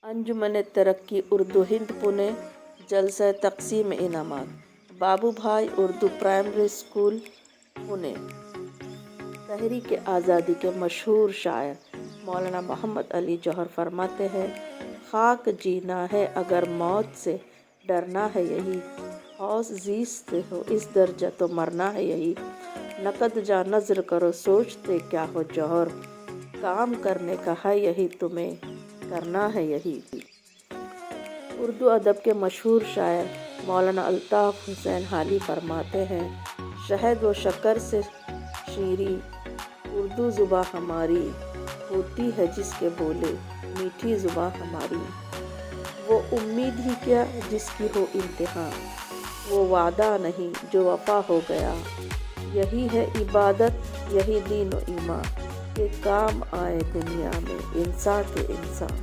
انجمن ترقی اردو ہند پونے جلسہ تقسیم انعامات بابو بھائی اردو پرائمری اسکول پونے۔ تحریک آزادی کے مشہور شاعر مولانا محمد علی جوہر فرماتے ہیں، خاک جینا ہے اگر موت سے ڈرنا ہے یہی، حوص زیست ہو اس درجہ تو مرنا ہے یہی، نقد جاں نظر کرو سوچتے کیا ہو جوہر، کام کرنے کا ہے یہی تمہیں کرنا ہے یہی۔ اردو ادب کے مشہور شاعر مولانا الطاف حسین حالی فرماتے ہیں، شہد و شکر سے شیریں اردو زباں ہماری، ہوتی ہے جس کے بولے میٹھی زباں ہماری، وہ امید ہی کیا جس کی ہو انتہا، وہ وعدہ نہیں جو وفا ہو گیا، یہی ہے عبادت یہی دین و ایمان، کہ کام آئے دنیا میں انسان کے انسان۔